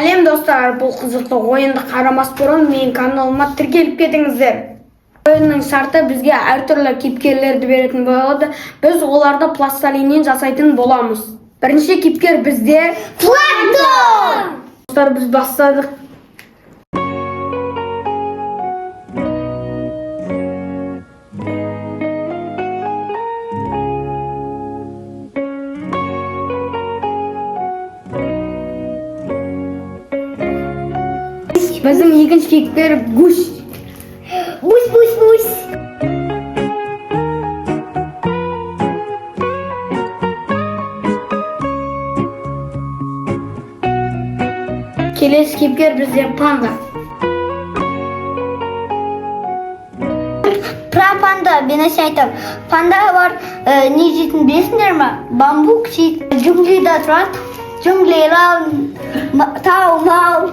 Сәлем достар, бұл қызықты ойынды қарамас бұрын менің каналыма тіркеліп кетіңіздер. Ойынның шарты бізге әртүрлі кейіпкерлерді беретін болады. Біз оларды пластилиннен жасайтын боламыз. Бірінші кейіпкер бізде Планктон! Достар, біз бастадық. Біздің екінші кейіпкер Гусь. Гусь. Келесі кейіпкер бізде Панда. Панда, мен айтам. Панда бар, не жейтін білесіңдер ма? Бамбук жейді, джунглида тұрады. Джунглиран, тау, мау.